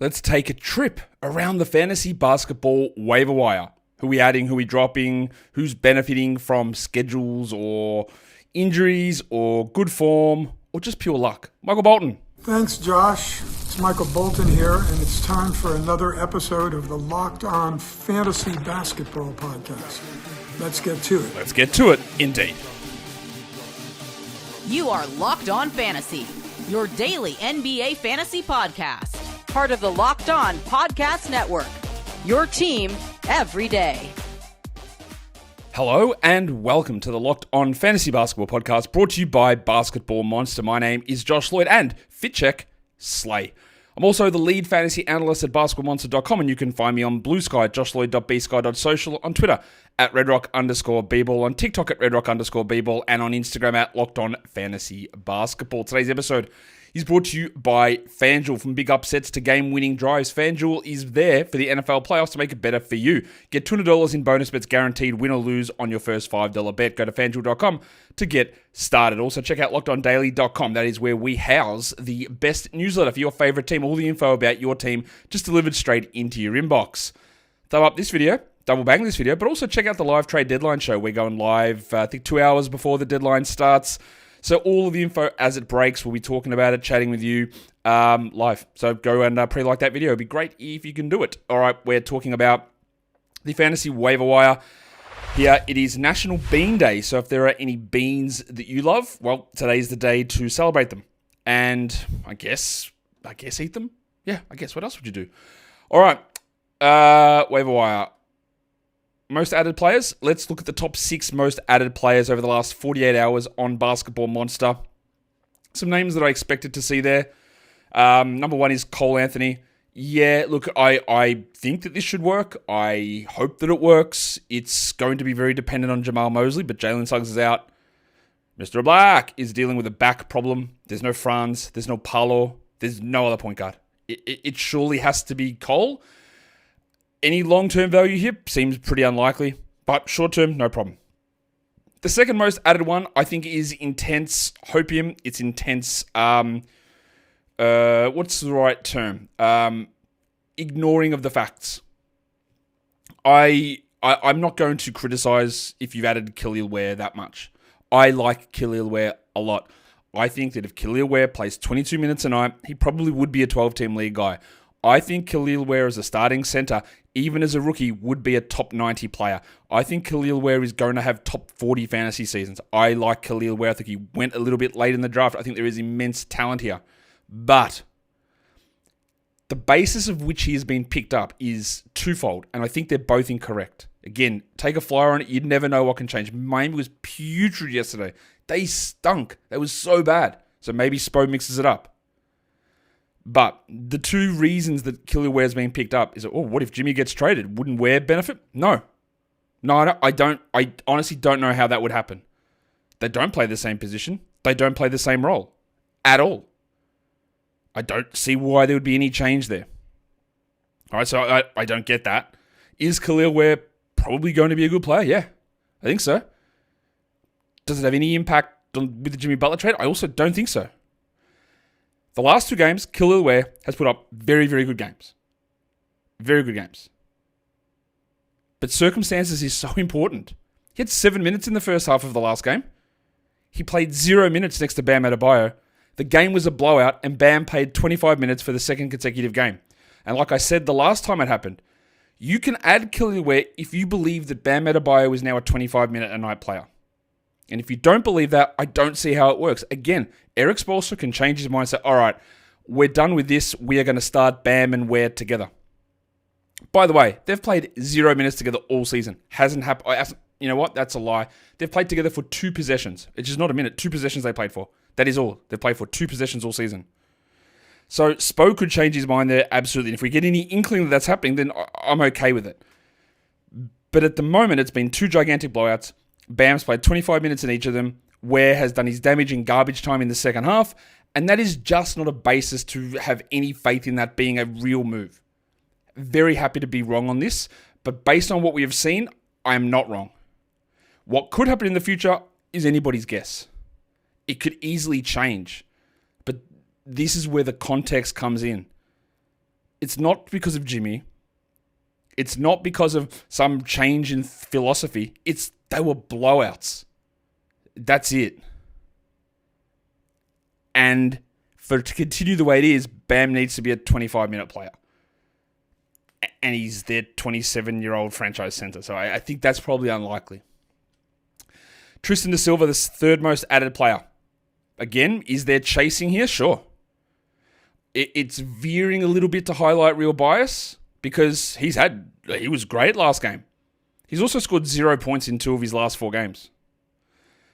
let's take a trip around the fantasy basketball waiver wire. Who are we adding, who are we dropping, who's benefiting from schedules or injuries or good form or just pure luck. Michael Bolton. Thanks, Josh. It's Michael Bolton here, and it's time for another episode of the Locked On Fantasy Basketball Podcast. Let's get to it. Let's get to it, indeed. You are Locked On Fantasy, your daily NBA fantasy podcast. Part of the Locked On Podcast Network, your team every day. Hello and welcome to the Locked On Fantasy Basketball Podcast, brought to you by Basketball Monster. My name is Josh Lloyd and FitCheck Slay. I'm also the lead fantasy analyst at basketballmonster.com, and you can find me on Blue Sky, joshlloyd.bsky.social, on Twitter at redrock_bball, on TikTok at redrock_bball, and on Instagram at Locked On Fantasy Basketball. Today's episode is brought to you by FanDuel. From big upsets to game-winning drives, FanDuel is there for the NFL playoffs to make it better for you. Get $200 in bonus bets guaranteed, win or lose on your first $5 bet. Go to FanDuel.com to get started. Also, check out LockedOnDaily.com. That is where we house the best newsletter for your favorite team. All the info about your team just delivered straight into your inbox. Thumb up this video, double bang this video, but also check out the live trade deadline show. We're going live, I think, 2 hours before the deadline starts. So all of the info as it breaks, we'll be talking about it, chatting with you live. So go and pre-like that video. It'd be great if you can do it. All right, we're talking about the fantasy waiver wire. Here, it is National Bean Day. So if there are any beans that you love, well, today's the day to celebrate them. And I guess eat them. Yeah, I guess what else would you do? All right, waiver wire. Most added players. Let's look at the top 6 most added players over the last 48 hours on Basketball Monster. Some names that I expected to see there. Number 1 is Karl-Anthony. Yeah, look, I think that this should work. I hope that it works. It's going to be very dependent on Jamal Mosley, but Jalen Suggs is out. Mr. Black is dealing with a back problem. There's no Franz. There's no Paolo. There's no other point guard. It surely has to be Cole. Any long-term value here seems pretty unlikely, but short-term, no problem. The second most added one, I think, is Intense Hopium. It's intense, what's the right term? Ignoring of the facts. I'm not going to criticize if you've added Kel'el Ware that much. I like Kel'el Ware a lot. I think that if Kel'el Ware plays 22 minutes a night, he probably would be a 12-team league guy. I think Kel'el Ware as a starting center, even as a rookie, would be a top 90 player. I think Kel'el Ware is going to have top 40 fantasy seasons. I like Kel'el Ware. I think he went a little bit late in the draft. I think there is immense talent here. But the basis of which he has been picked up is twofold, and I think they're both incorrect. Again, take a flyer on it. You'd never know what can change. Miami was putrid yesterday. They stunk. They was so bad. So maybe Spo mixes it up. But the two reasons that Kel'el Ware's being picked up is, what if Jimmy gets traded? Wouldn't Ware benefit? No, I don't. I honestly don't know how that would happen. They don't play the same position. They don't play the same role at all. I don't see why there would be any change there. All right, so I don't get that. Is Kel'el Ware probably going to be a good player? Yeah, I think so. Does it have any impact with the Jimmy Butler trade? I also don't think so. The last 2 games, Kel'el Ware has put up very, very good games. Very good games. But circumstances is so important. He had 7 minutes in the first half of the last game. He played 0 minutes next to Bam Adebayo. The game was a blowout, and Bam played 25 minutes for the second consecutive game. And like I said the last time it happened, you can add Kel'el Ware if you believe that Bam Adebayo is now a 25-minute-a-night player. And if you don't believe that, I don't see how it works. Again, Eric Spoelstra can change his mind and say, all right, we're done with this. We are going to start Bam and Ware together. By the way, they've played 0 minutes together all season. Hasn't happened. You know what? That's a lie. They've played together for 2 possessions. It's just not a minute. 2 possessions they played for. That is all. They've played for 2 possessions all season. So Spo could change his mind there, absolutely. And if we get any inkling that that's happening, then I'm okay with it. But at the moment, it's been 2 gigantic blowouts. Bam's played 25 minutes in each of them. Ware has done his damage in garbage time in the second half. And that is just not a basis to have any faith in that being a real move. Very happy to be wrong on this. But based on what we have seen, I am not wrong. What could happen in the future is anybody's guess. It could easily change. But this is where the context comes in. It's not because of Jimmy. It's not because of some change in philosophy. They were blowouts. That's it. And to continue the way it is, Bam needs to be a 25-minute player. And he's their 27-year-old franchise center. So I think that's probably unlikely. Tristan da Silva, the third most added player. Again, is there chasing here? Sure. It's veering a little bit to highlight real bias because he was great last game. He's also scored 0 points in 2 of his last 4 games.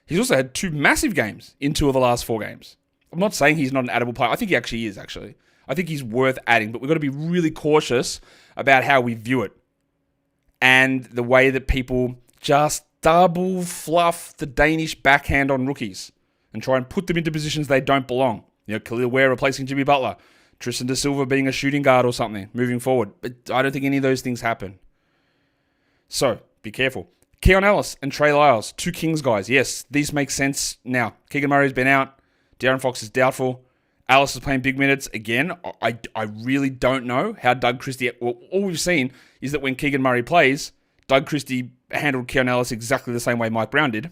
He's also had 2 massive games in 2 of the last 4 games. I'm not saying he's not an addable player. I think he actually is, actually. I think he's worth adding, but we've got to be really cautious about how we view it and the way that people just double fluff the Danish backhand on rookies and try and put them into positions they don't belong. Kel'el Ware replacing Jimmy Butler, Tristan da Silva being a shooting guard or something moving forward. But I don't think any of those things happen. So, be careful. Keon Ellis and Trey Lyles, 2 Kings guys. Yes, these make sense now. Keegan Murray's been out. De'Aaron Fox is doubtful. Ellis is playing big minutes. Again, I really don't know how Doug Christie... Well, all we've seen is that when Keegan Murray plays, Doug Christie handled Keon Ellis exactly the same way Mike Brown did.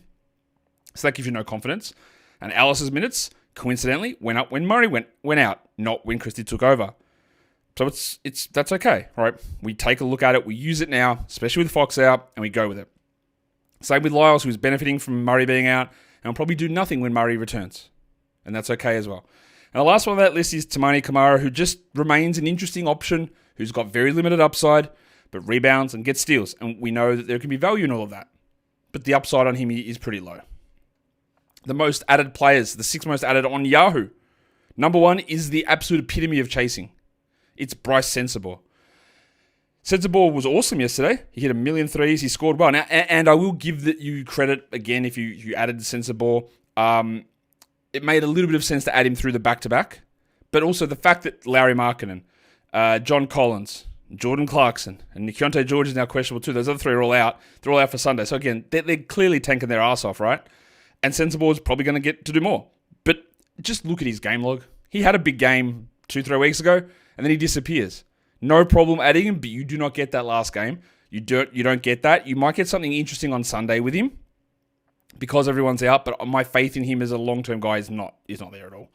So that gives you no confidence. And Ellis's minutes, coincidentally, went up when Murray went out, not when Christie took over. So that's okay, right? We take a look at it, we use it now, especially with Fox out, and we go with it. Same with Lyles, who's benefiting from Murray being out, and will probably do nothing when Murray returns. And that's okay as well. And the last one on that list is Tamani Kamara, who just remains an interesting option, who's got very limited upside, but rebounds and gets steals. And we know that there can be value in all of that. But the upside on him is pretty low. The most added players, the 6 most added on Yahoo. Number 1 is the absolute epitome of chasing. It's Bryce Sensabaugh. Sensabaugh was awesome yesterday. He hit 1 million threes. He scored well. Now, and I will give you credit again if you added Sensabaugh. It made a little bit of sense to add him through the back-to-back. But also the fact that Larry Markkinen, John Collins, Jordan Clarkson, and Keontae George is now questionable too. Those other 3 are all out. They're all out for Sunday. So again, they're clearly tanking their ass off, right? And Sensabaugh is probably going to get to do more. But just look at his game log. He had a big game 2-3 weeks ago, and then he disappears. No problem adding him, but you do not get that last game. You don't get that. You might get something interesting on Sunday with him because everyone's out, but my faith in him as a long-term guy is not there at all.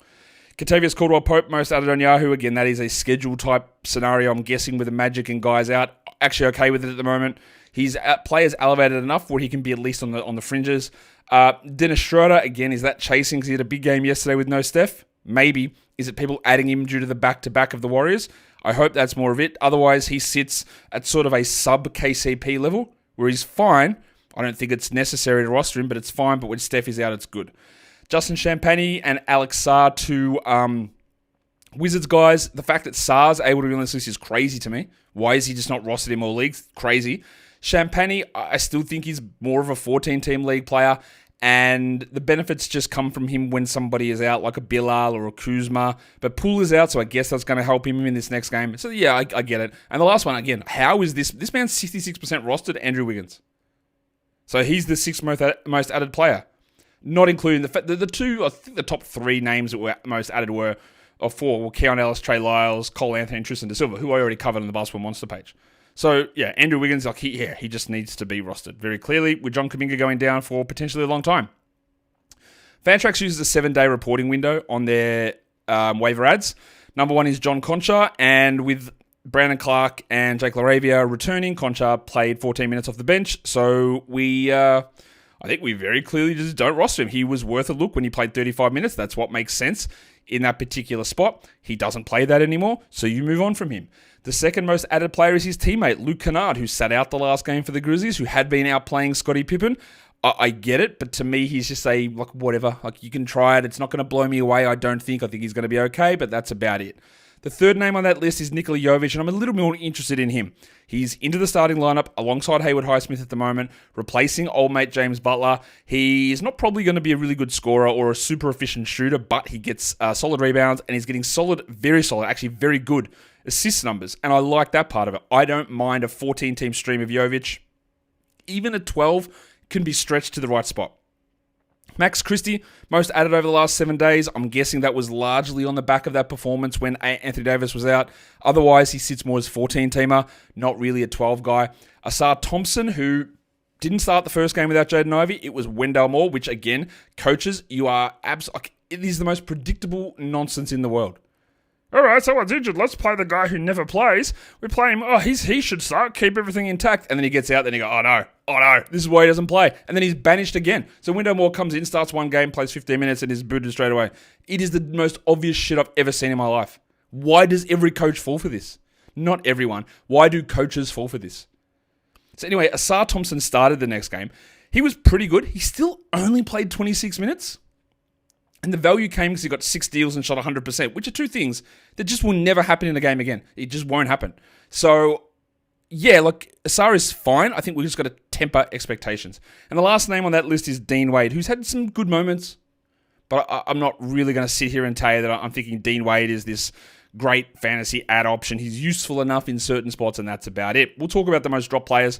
Kentavious Caldwell-Pope, most added on Yahoo. Again, that is a schedule-type scenario, I'm guessing, with the Magic and guys out. Actually okay with it at the moment. His player's elevated enough where he can be at least on the fringes. Dennis Schroeder, again, is that chasing because he had a big game yesterday with no Steph? Maybe. Is it people adding him due to the back-to-back of the Warriors? I hope that's more of it. Otherwise, he sits at sort of a sub-KCP level where he's fine. I don't think it's necessary to roster him, but it's fine. But when Steph is out, it's good. Justin Champagny and Alex Sarr, 2 Wizards guys. The fact that Sarr's able to be on this list is crazy to me. Why is he just not rostered in more leagues? Crazy. Champagny, I still think he's more of a 14-team league player. And the benefits just come from him when somebody is out, like a Bilal or a Kuzma. But Poole is out, so I guess that's going to help him in this next game. So yeah, I get it. And the last one, again, how is this? This man's 66% rostered, Andrew Wiggins. So he's the 6th most added player. Not including the 2, I think the top 3 names that were most added were Keon Ellis, Trey Lyles, Karl-Anthony, and Tristan da Silva, who I already covered on the Basketball Monster page. So, yeah, Andrew Wiggins, he just needs to be rostered very clearly, with John Kuminga going down for potentially a long time. Fantrax uses a 7-day reporting window on their waiver ads. Number 1 is John Concha, and with Brandon Clark and Jake LaRavia returning, Concha played 14 minutes off the bench, so I think we very clearly just don't roster him. He was worth a look when he played 35 minutes. That's what makes sense in that particular spot. He doesn't play that anymore, so you move on from him. The second most added player is his teammate, Luke Kennard, who sat out the last game for the Grizzlies, who had been out playing Scottie Pippen. I get it, but to me, he's just whatever. You can try it. It's not going to blow me away, I don't think. I think he's going to be okay, but that's about it. The third name on that list is Nikola Jovic, and I'm a little more interested in him. He's into the starting lineup alongside Hayward Highsmith at the moment, replacing old mate James Butler. He is not probably going to be a really good scorer or a super efficient shooter, but he gets solid rebounds, and he's getting very solid, actually very good assist numbers, and I like that part of it. I don't mind a 14-team stream of Jovic. Even a 12 can be stretched to the right spot. Max Christie, most added over the last 7 days. I'm guessing that was largely on the back of that performance when Anthony Davis was out. Otherwise, he sits more as 14-teamer, not really a 12 guy. Asar Thompson, who didn't start the first game without Jaden Ivey. It was Wendell Moore, which again, coaches, you are absolutely... It is the most predictable nonsense in the world. All right, someone's injured. Let's play the guy who never plays. We play him. Oh, he should start. Keep everything intact. And then he gets out. Then he goes, oh no. This is why he doesn't play. And then he's banished again. So Wendell Moore comes in, starts one game, plays 15 minutes, and is booted straight away. It is the most obvious shit I've ever seen in my life. Why does every coach fall for this? Not everyone. Why do coaches fall for this? So anyway, Asar Thompson started the next game. He was pretty good. He still only played 26 minutes. And the value came because he got 6 steals and shot 100%, which are two things that just will never happen in a game again. It just won't happen. So, yeah, look, Asar is fine. I think we've just got to temper expectations. And the last name on that list is Dean Wade, who's had some good moments. But I'm not really going to sit here and tell you that I'm thinking Dean Wade is this great fantasy ad option. He's useful enough in certain spots, and that's about it. We'll talk about the most dropped players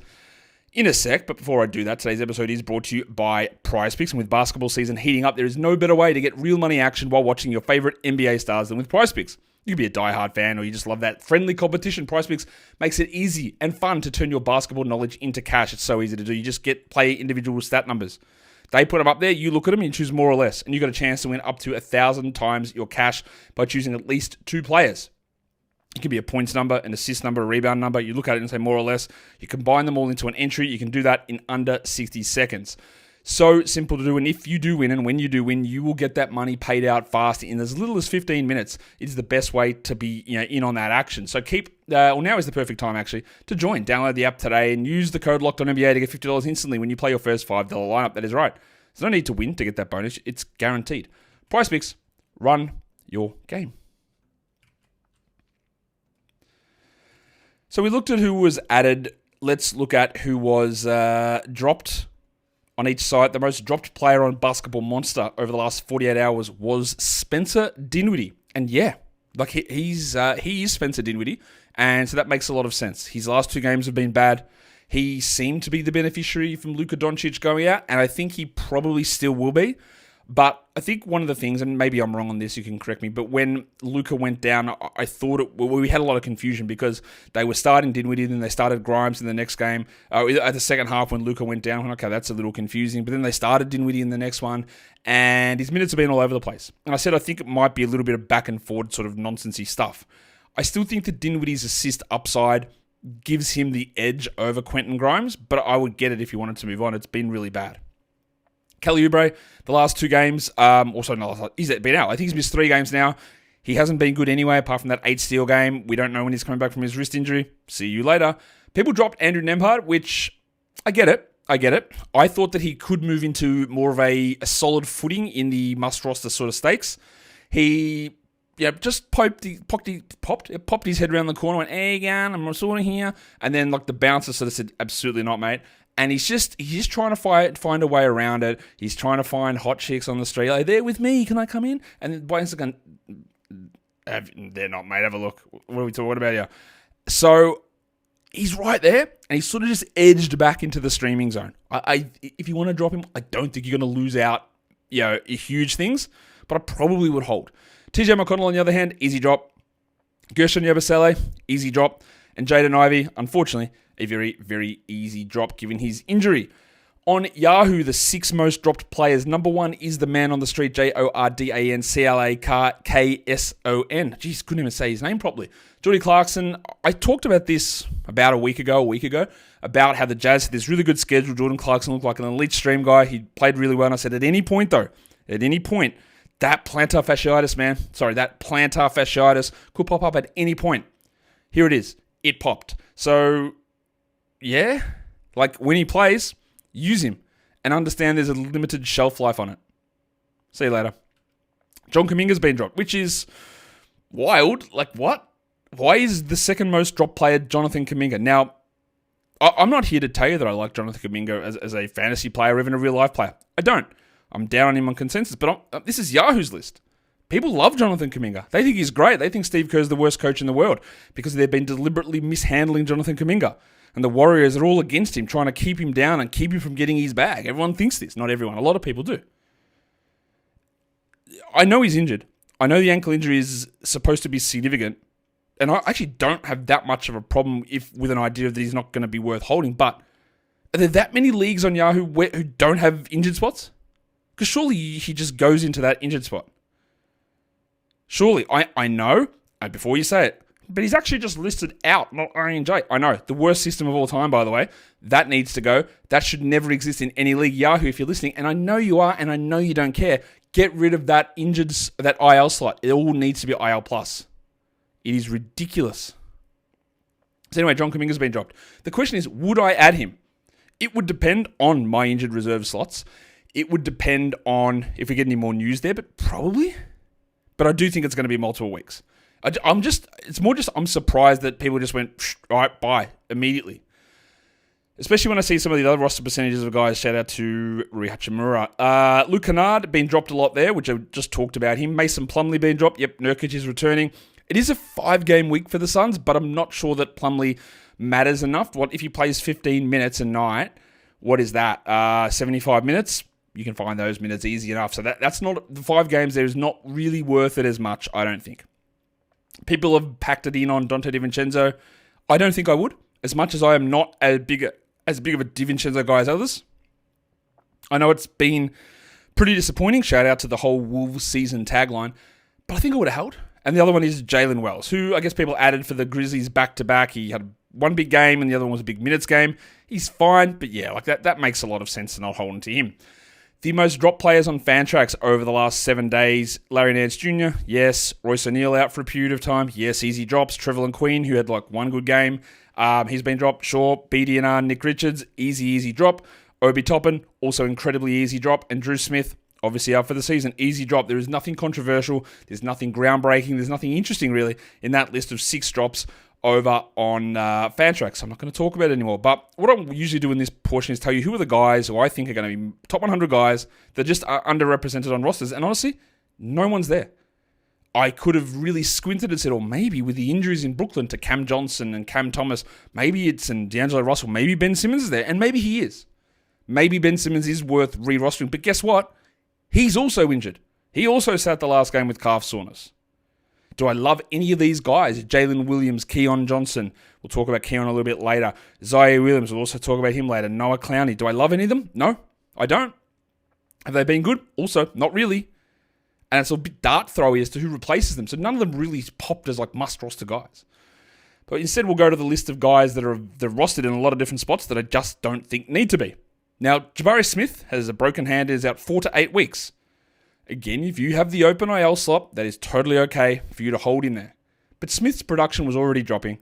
in a sec, but before I do that, today's episode is brought to you by PrizePicks, and with basketball season heating up, there is no better way to get real money action while watching your favorite NBA stars than with PrizePicks. You could be a diehard fan, or you just love that friendly competition. PrizePicks makes it easy and fun to turn your basketball knowledge into cash. It's so easy to do. You just play individual stat numbers. They put them up there, you look at them, and you choose more or less, and you got a chance to win up to 1,000 times your cash by choosing at least 2 players. It could be a points number, an assist number, a rebound number. You look at it and say more or less. You combine them all into an entry. You can do that in under 60 seconds. So simple to do. And if you do win, and when you do win, you will get that money paid out fast in as little as 15 minutes. It's the best way to be in on that action. So now is the perfect time actually to join. Download the app today and use the code LOCKEDONNBA to get $50 instantly when you play your first $5 lineup. That is right. There's no need to win to get that bonus. It's guaranteed. PrizePicks, run your game. So we looked at who was added. Let's look at who was dropped on each site. The most dropped player on Basketball Monster over the last 48 hours was Spencer Dinwiddie. And yeah, like he is Spencer Dinwiddie, and so that makes a lot of sense. His last 2 games have been bad. He seemed to be the beneficiary from Luka Doncic going out, and I think he probably still will be. But I think one of the things, and maybe I'm wrong on this, you can correct me, but when Luka went down, I thought we had a lot of confusion because they were starting Dinwiddie, and then they started Grimes in the next game. At the second half when Luka went down, okay, that's a little confusing. But then they started Dinwiddie in the next one, and his minutes have been all over the place. And I said I think it might be a little bit of back and forward sort of nonsensy stuff. I still think that Dinwiddie's assist upside gives him the edge over Quentin Grimes, but I would get it if you wanted to move on. It's been really bad. Kel'el Ware, the last 2 games, he's been out. I think he's missed 3 games now. He hasn't been good anyway, apart from that 8-steal game. We don't know when he's coming back from his wrist injury. See you later. People dropped Andrew Nembhard, which I get it. I thought that he could move into more of a solid footing in the must-roster sort of stakes. He just popped his head around the corner, went, hey, again, I'm sort of here. And then the bouncer sort of said, absolutely not, mate. And he's just trying to find a way around it. He's trying to find hot chicks on the street. Like, they're with me. Can I come in? And then by instant, they're not, mate. Have a look. What are we talking about here? So he's right there, and he's sort of just edged back into the streaming zone. If you want to drop him, I don't think you're going to lose out, huge things, but I probably would hold. TJ McConnell, on the other hand, easy drop. Gershon Yabusele, easy drop. And Jaden Ivey, unfortunately, a very, very easy drop given his injury. On Yahoo, the 6 most dropped players. Number 1 is the man on the street, Jordan Clarkson. Jeez, couldn't even say his name properly. Jordy Clarkson, I talked about this about a week ago, about how the Jazz had this really good schedule. Jordan Clarkson looked like an elite stream guy. He played really well. And I said, at any point, that plantar fasciitis could pop up at any point. Here it is. It popped. So, yeah, when he plays, use him and understand there's a limited shelf life on it. See you later. John Kuminga's been dropped, which is wild. What? Why is the second most dropped player Jonathan Kuminga? Now, I'm not here to tell you that I like Jonathan Kuminga as a fantasy player or even a real life player. I don't. I'm down on him on consensus, but this is Yahoo's list. People love Jonathan Kuminga. They think he's great. They think Steve Kerr's the worst coach in the world because they've been deliberately mishandling Jonathan Kuminga. And the Warriors are all against him, trying to keep him down and keep him from getting his bag. Everyone thinks this. Not everyone. A lot of people do. I know he's injured. I know the ankle injury is supposed to be significant. And I actually don't have that much of a problem with an idea that he's not going to be worth holding. But are there that many leagues on Yahoo who don't have injured spots? Because surely he just goes into that injured spot. Surely, I know, and before you say it, but he's actually just listed out, not INJ. I know, the worst system of all time, by the way. That needs to go. That should never exist in any league. Yahoo, if you're listening, and I know you are, and I know you don't care, get rid of that that IL slot. It all needs to be IL+. It is ridiculous. So anyway, John Kuminga's been dropped. The question is, would I add him? It would depend on my injured reserve slots. It would depend on if we get any more news there, but probably. But I do think it's going to be multiple weeks. I'm surprised that people just went, all right, bye, immediately. Especially when I see some of the other roster percentages of guys. Shout out to Rui Hachimura. Luke Kennard been dropped a lot there, which I just talked about him. Mason Plumlee being dropped. Yep, Nurkic is returning. It is a 5-game week for the Suns, but I'm not sure that Plumlee matters enough. What if he plays 15 minutes a night? What is that? 75 minutes? You can find those minutes easy enough. So that's not the 5 games there is not really worth it as much, I don't think. People have packed it in on Dante DiVincenzo. I don't think I would, as much as I am not as big of a DiVincenzo guy as others. I know it's been pretty disappointing. Shout out to the whole Wolves season tagline, but I think I would have held. And the other one is Jalen Wells, who I guess people added for the Grizzlies back-to-back. He had one big game and the other one was a big minutes game. He's fine, but yeah, like that makes a lot of sense and I'll hold on to him. The most dropped players on Fantrax over the last 7 days, Larry Nance Jr., yes. Royce O'Neal out for a period of time, yes, easy drops. Trevelyan Queen, who had like one good game, he's been dropped, sure. BDNR, Nick Richards, easy drop. Obi Toppin, also incredibly easy drop. And Drew Smith, obviously out for the season, easy drop. There is nothing controversial, there's nothing groundbreaking, there's nothing interesting really in that list of 6 drops over on Fantrax. I'm not going to talk about it anymore. But what I usually do in this portion is tell you who are the guys who I think are going to be top 100 guys that just are underrepresented on rosters. And honestly, no one's there. I could have really squinted and said, or maybe with the injuries in Brooklyn to Cam Johnson and Cam Thomas, maybe it's in D'Angelo Russell, maybe Ben Simmons is there. And maybe he is. Maybe Ben Simmons is worth re-rostering. But guess what? He's also injured. He also sat the last game with calf soreness. Do I love any of these guys? Jalen Williams, Keon Johnson. We'll talk about Keon a little bit later. Zaire Williams, we'll also talk about him later. Noah Clowney. Do I love any of them? No, I don't. Have they been good? Also, not really. And it's a bit dart throwy as to who replaces them. So none of them really popped as like must roster guys. But instead, we'll go to the list of guys that are rostered in a lot of different spots that I just don't think need to be. Now, Jabari Smith has a broken hand, is out 4 to 8 weeks. Again, if you have the open IL slot, that is totally okay for you to hold in there. But Smith's production was already dropping.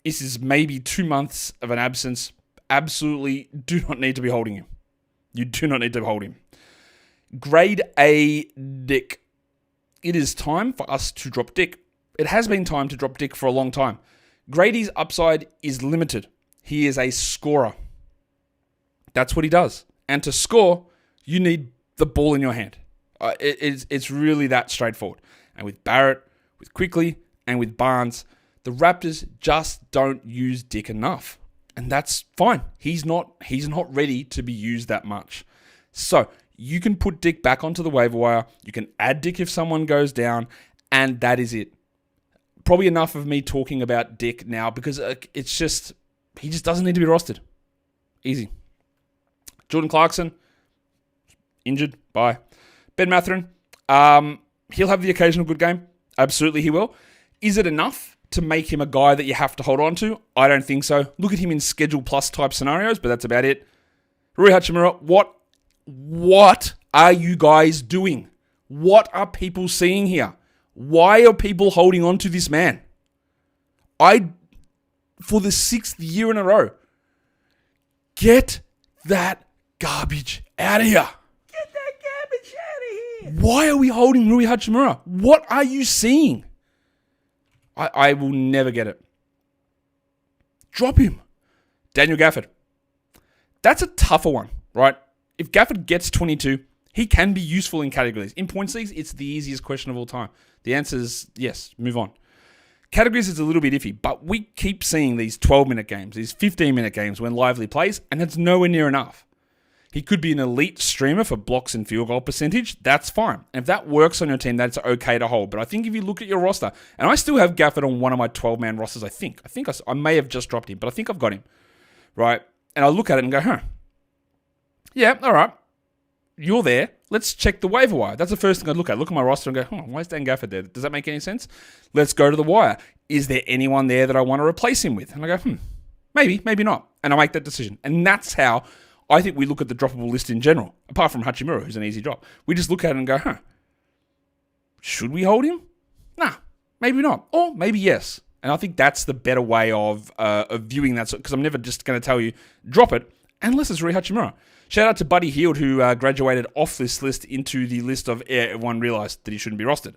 This is maybe 2 months of an absence. Absolutely do not need to be holding him. You do not need to hold him. Grade A Dick. It is time for us to drop Dick. It has been time to drop Dick for a long time. Grady's upside is limited. He is a scorer. That's what he does. And to score, you need the ball in your hand. It's really that straightforward. And with Barrett, with Quickly, and with Barnes, the Raptors just don't use Dick enough. And that's fine. He's not ready to be used that much. So you can put Dick back onto the waiver wire. You can add Dick if someone goes down. And that is it. Probably enough of me talking about Dick now because he just doesn't need to be rostered. Easy. Jordan Clarkson, injured. Bye. Ben Mathurin, he'll have the occasional good game. Absolutely he will. Is it enough to make him a guy that you have to hold on to? I don't think so. Look at him in Schedule Plus type scenarios, but that's about it. Rui Hachimura, what are you guys doing? What are people seeing here? Why are people holding on to this man? For the 6th year in a row, get that garbage out of here. Why are we holding Rui Hachimura? What are you seeing? I will never get it. Drop him. Daniel Gafford. That's a tougher one, right? If Gafford gets 22, he can be useful in categories. In points leagues, it's the easiest question of all time. The answer is yes, move on. Categories is a little bit iffy, but we keep seeing these 12-minute games, these 15-minute games when Lively plays, and it's nowhere near enough. He could be an elite streamer for blocks and field goal percentage. That's fine. And if that works on your team, that's okay to hold. But I think if you look at your roster, and I still have Gafford on one of my 12-man rosters, I think I may have just dropped him, but I think I've got him, right? And I look at it and go, yeah, all right. You're there. Let's check the waiver wire. That's the first thing I look at. Look at my roster and go, why is Dan Gafford there? Does that make any sense? Let's go to the wire. Is there anyone there that I want to replace him with? And I go, maybe, maybe not. And I make that decision. And that's how I think we look at the droppable list in general, apart from Hachimura, who's an easy drop. We just look at it and go, should we hold him? Nah, maybe not. Or maybe yes. And I think that's the better way of viewing that, because I'm never just going to tell you, drop it, unless it's Rui Hachimura. Shout out to Buddy Heald, who graduated off this list into the list of everyone realized that he shouldn't be rostered.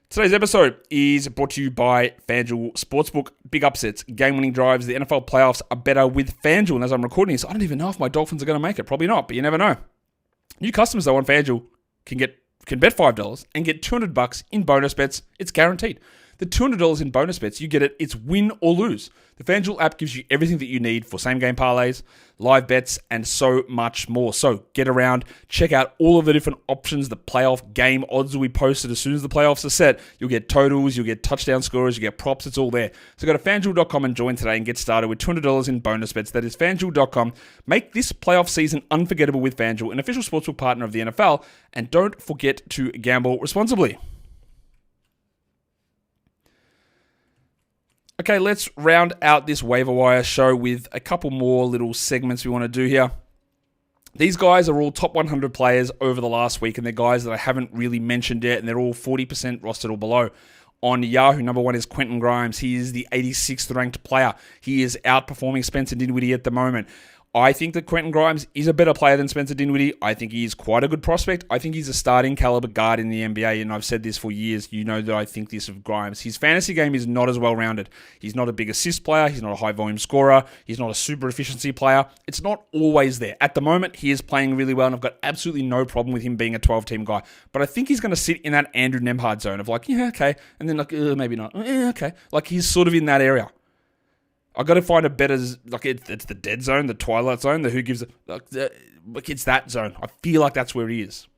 Today's episode is brought to you by FanDuel Sportsbook. Big upsets, game-winning drives. The NFL playoffs are better with FanDuel. And as I'm recording this, I don't even know if my Dolphins are going to make it. Probably not, but you never know. New customers, though, on FanDuel can bet $5 and get $200 in bonus bets. It's guaranteed. The $200 in bonus bets, you get it. It's win or lose. The FanDuel app gives you everything that you need for same-game parlays, live bets, and so much more. So get around, check out all of the different options. The playoff game odds will be posted as soon as the playoffs are set. You'll get totals, you'll get touchdown scorers, you get props. It's all there. So go to FanDuel.com and join today and get started with $200 in bonus bets. That is FanDuel.com. Make this playoff season unforgettable with FanDuel, an official sportsbook partner of the NFL. And don't forget to gamble responsibly. Okay, let's round out this waiver wire show with a couple more little segments we want to do here. These guys are all top 100 players over the last week, and they're guys that I haven't really mentioned yet, and they're all 40% rostered or below. On Yahoo, number one is Quentin Grimes. He is the 86th ranked player. He is outperforming Spencer Dinwiddie at the moment. I think that Quentin Grimes is a better player than Spencer Dinwiddie. I think he is quite a good prospect. I think he's a starting caliber guard in the NBA, and I've said this for years. You know that I think this of Grimes. His fantasy game is not as well-rounded. He's not a big assist player. He's not a high-volume scorer. He's not a super efficiency player. It's not always there. At the moment, he is playing really well, and I've got absolutely no problem with him being a 12-team guy. But I think he's going to sit in that Andrew Nembhard zone of like, yeah, okay, and then like, maybe not. Yeah, okay. Like, he's sort of in that area. I got to find a better, like it's the dead zone, the twilight zone, the who gives it, like it's that zone. I feel like that's where he is.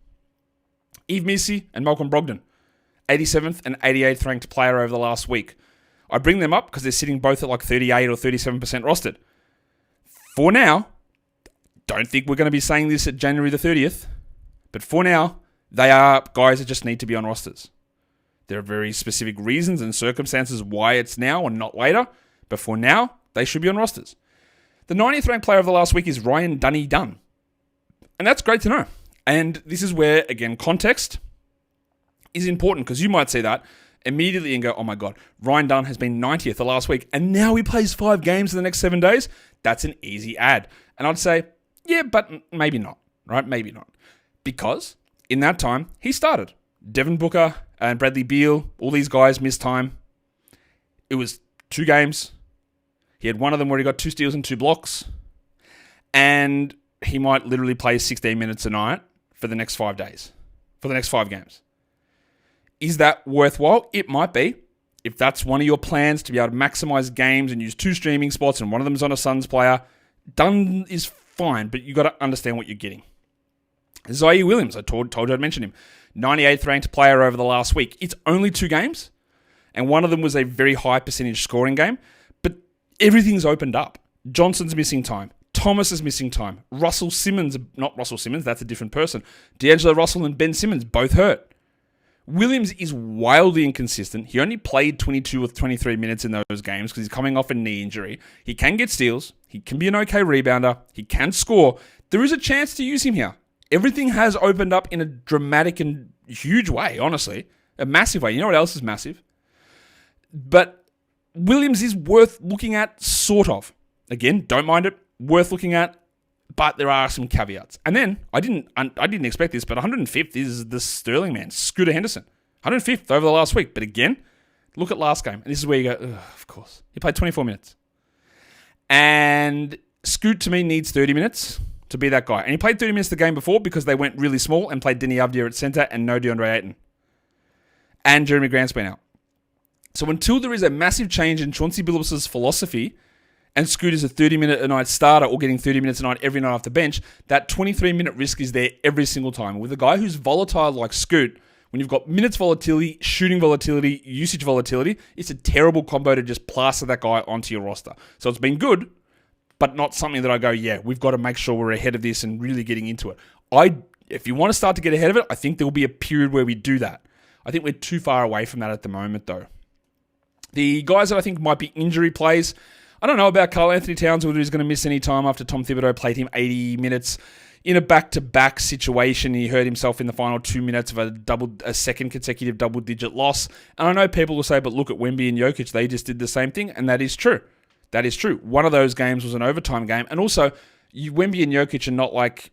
Yves Missi and Malcolm Brogdon, 87th and 88th ranked player over the last week. I bring them up because they're sitting both at like 38 or 37% rostered. For now, don't think we're going to be saying this at January the 30th, but for now, they are guys that just need to be on rosters. There are very specific reasons and circumstances why it's now and not later. But for now, they should be on rosters. The 90th ranked player of the last week is Ryan Dunn. And that's great to know. And this is where, again, context is important, because you might see that immediately and go, oh my God, Ryan Dunn has been 90th the last week, and now he plays 5 games in the next 7 days. That's an easy ad. And I'd say, yeah, but maybe not, right? Maybe not. Because in that time, he started. Devin Booker and Bradley Beal, all these guys missed time. It was 2 games. He had one of them where he got 2 steals and 2 blocks. And he might literally play 16 minutes a night for the next 5 days. For the next 5 games. Is that worthwhile? It might be. If that's one of your plans to be able to maximize games and use 2 streaming spots and one of them is on a Suns player, Dunn is fine, but you got to understand what you're getting. Zaire Williams, I told you I'd mention him. 98th ranked player over the last week. It's only 2 games. And one of them was a very high percentage scoring game. But everything's opened up. Johnson's missing time. Thomas is missing time. Russell Simmons, not Russell Simmons, that's a different person. D'Angelo Russell and Ben Simmons both hurt. Williams is wildly inconsistent. He only played 22 or 23 minutes in those games because he's coming off a knee injury. He can get steals. He can be an okay rebounder. He can score. There is a chance to use him here. Everything has opened up in a dramatic and huge way, honestly. A massive way. You know what else is massive? But Williams is worth looking at, sort of. Again, don't mind it. Worth looking at, but there are some caveats. And then, I didn't expect this, but 105th is the Sterling man, Scooter Henderson. 105th over the last week. But again, look at last game. And this is where you go, of course. He played 24 minutes. And Scoot, to me, needs 30 minutes to be that guy. And he played 30 minutes the game before because they went really small and played Denny Avdia at center and no DeAndre Ayton. And Jeremy Grant's been out. So until there is a massive change in Chauncey Billups' philosophy and Scoot is a 30-minute-a-night starter or getting 30 minutes a night every night off the bench, that 23-minute risk is there every single time. With a guy who's volatile like Scoot, when you've got minutes volatility, shooting volatility, usage volatility, it's a terrible combo to just plaster that guy onto your roster. So it's been good, but not something that I go, yeah, we've got to make sure we're ahead of this and really getting into it. If you want to start to get ahead of it, I think there will be a period where we do that. I think we're too far away from that at the moment, though. The guys that I think might be injury plays, I don't know about Karl-Anthony Towns, whether he's going to miss any time after Tom Thibodeau played him 80 minutes in a back-to-back situation. He hurt himself in the final 2 minutes of a second consecutive double-digit loss. And I know people will say, but look at Wemby and Jokic, they just did the same thing, and that is true. That is true. One of those games was an overtime game, and also, Wemby and Jokic are not like...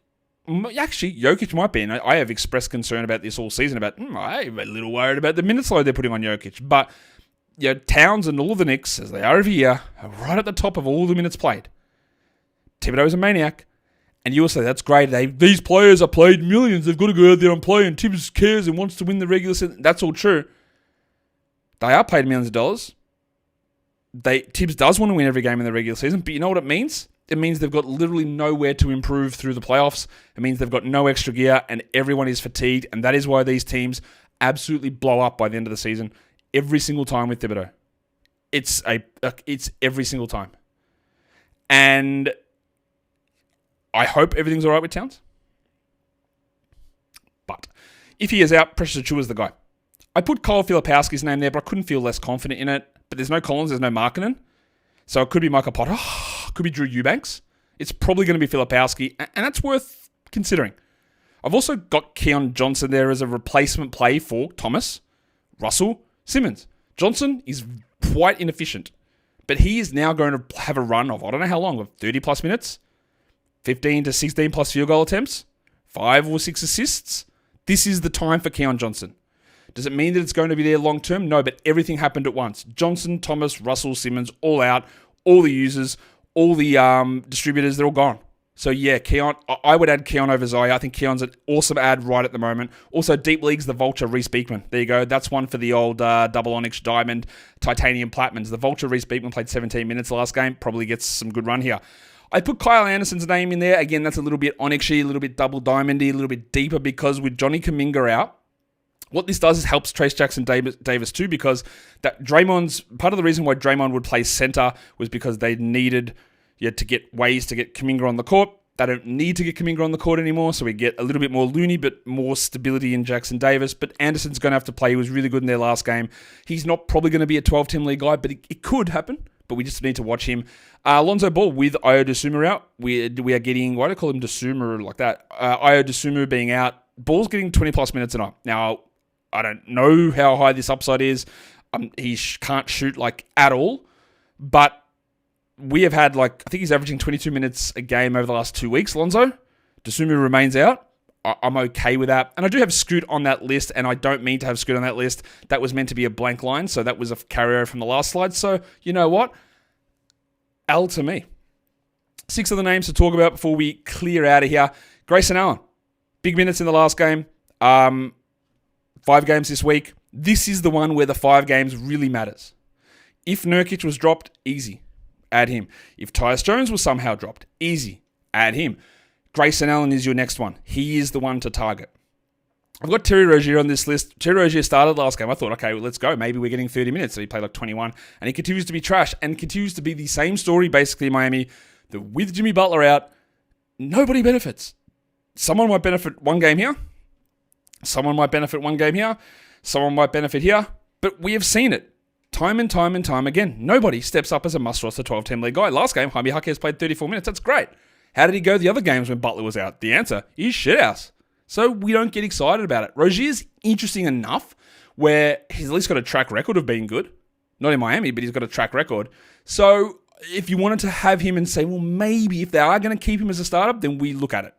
Actually, Jokic might be, and I have expressed concern about this all season, I'm a little worried about the minutes load they're putting on Jokic, but... Towns and all the Knicks, as they are every year, are right at the top of all the minutes played. Thibodeau's a maniac. And you will say, that's great. These players are played millions. They've got to go out there and play, and Tibbs cares and wants to win the regular season. That's all true. They are paid millions of dollars. Tibbs does want to win every game in the regular season, but you know what it means? It means they've got literally nowhere to improve through the playoffs. It means they've got no extra gear, and everyone is fatigued, and that is why these teams absolutely blow up by the end of the season. Every single time with Thibodeau. It's every single time. And I hope everything's all right with Towns. But if he is out, Precious Achiuwa is the guy. I put Kyle Filipowski's name there, but I couldn't feel less confident in it. But there's no Collins, there's no Markkanen. So it could be Michael Potter, could be Drew Eubanks. It's probably going to be Filipowski, and that's worth considering. I've also got Keon Johnson there as a replacement play for Thomas, Russell, Simmons. Johnson is quite inefficient, but he is now going to have a run of, I don't know how long, of 30 plus minutes, 15 to 16 plus field goal attempts, 5 or 6 assists. This is the time for Keon Johnson. Does it mean that it's going to be there long term? No, but everything happened at once. Johnson, Thomas, Russell, Simmons, all out, all the users, all the distributors, they're all gone. So yeah, Keon, I would add Keon over Zaya. I think Keon's an awesome ad right at the moment. Also, Deep League's the Vulture Reese Beekman. There you go. That's one for the old double onyx diamond titanium platinums. The Vulture Reese Beekman played 17 minutes last game. Probably gets some good run here. I put Kyle Anderson's name in there. Again, that's a little bit onyxy, a little bit double diamondy, a little bit deeper because with Johnny Kuminga out, what this does is helps Trace Jackson Davis too, because that Draymond's part of the reason why Draymond would play center was because they needed to get ways to get Kuminga on the court. They don't need to get Kuminga on the court anymore, so we get a little bit more loony, but more stability in Jackson Davis. But Anderson's going to have to play. He was really good in their last game. He's not probably going to be a 12-team league guy, but it could happen. But we just need to watch him. Lonzo Ball with Ayo Dosunmu out. We are getting, why do I call him Dosunmu like that? Ayo Dosunmu being out. Ball's getting 20-plus minutes a night. Now, I don't know how high this upside is. He can't shoot at all, but we have had I think he's averaging 22 minutes a game over the last 2 weeks, Lonzo. Dosunmu remains out. I'm okay with that. And I do have Scoot on that list, and I don't mean to have Scoot on that list. That was meant to be a blank line, so that was a carryover from the last slide. So, you know what? L to me. 6 other names to talk about before we clear out of here. Grayson Allen. Big minutes in the last game. 5 games this week. This is the one where the 5 games really matters. If Nurkic was dropped, easy. Add him. If Tyus Jones was somehow dropped, easy. Add him. Grayson Allen is your next one. He is the one to target. I've got Terry Rozier on this list. Terry Rozier started last game. I thought, okay, well, let's go. Maybe we're getting 30 minutes. So he played 21. And he continues to be trash and continues to be the same story basically in Miami. That with Jimmy Butler out, nobody benefits. Someone might benefit one game here. Someone might benefit one game here. Someone might benefit here. But we have seen it. Time and time and time again. Nobody steps up as a must-roster 12-team league guy. Last game, Jaime Jaquez played 34 minutes. That's great. How did he go the other games when Butler was out? The answer is shithouse. So we don't get excited about it. Rozier's interesting enough where he's at least got a track record of being good. Not in Miami, but he's got a track record. So if you wanted to have him and say, well, maybe if they are going to keep him as a startup, then we look at it.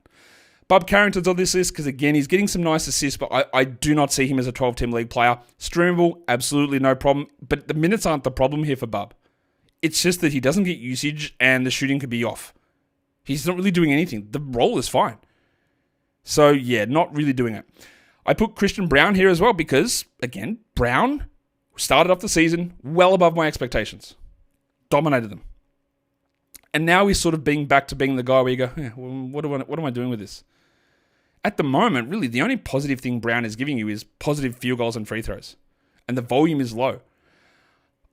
Bub Carrington's on this list because, again, he's getting some nice assists, but I do not see him as a 12-team league player. Streamable, absolutely no problem. But the minutes aren't the problem here for Bub. It's just that he doesn't get usage and the shooting could be off. He's not really doing anything. The role is fine. So, yeah, not really doing it. I put Christian Brown here as well because, again, Brown started off the season well above my expectations. Dominated them. And now he's sort of being back to being the guy where you go, what am I doing with this? At the moment, really, the only positive thing Brown is giving you is positive field goals and free throws. And the volume is low.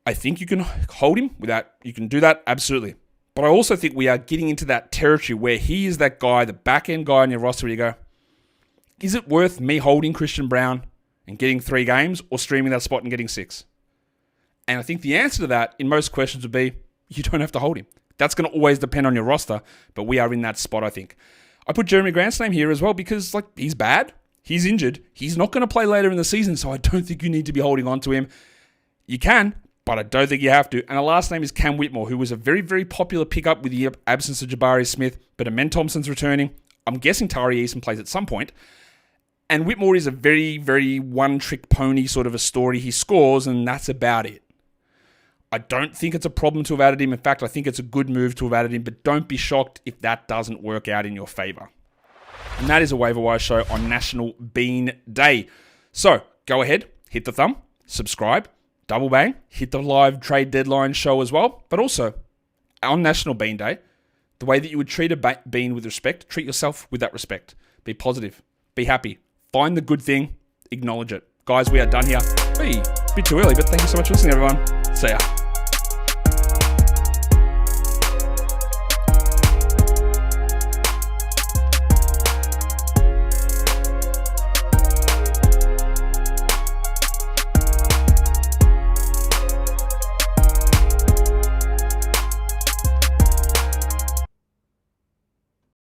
I think you can hold him without, you can do that, absolutely. But I also think we are getting into that territory where he is that guy, the back-end guy on your roster where you go, is it worth me holding Christian Brown and getting 3 games or streaming that spot and getting 6? And I think the answer to that in most questions would be, you don't have to hold him. That's going to always depend on your roster, but we are in that spot, I think. I put Jeremy Grant's name here as well because, he's bad. He's injured. He's not going to play later in the season, so I don't think you need to be holding on to him. You can, but I don't think you have to. And the last name is Cam Whitmore, who was a very, very popular pickup with the absence of Jabari Smith, but Amen Thompson's returning. I'm guessing Tari Eason plays at some point. And Whitmore is a very, very one-trick pony sort of a story. He scores, and that's about it. I don't think it's a problem to have added him. In fact, I think it's a good move to have added him, but don't be shocked if that doesn't work out in your favor. And that is a Waiver Wire show on National Bean Day. So, go ahead, hit the thumb, subscribe, double bang, hit the live trade deadline show as well. But also, on National Bean Day, the way that you would treat a bean with respect, treat yourself with that respect. Be positive, be happy, find the good thing, acknowledge it. Guys, we are done here. A bit too early, but thank you so much for listening, everyone. See ya.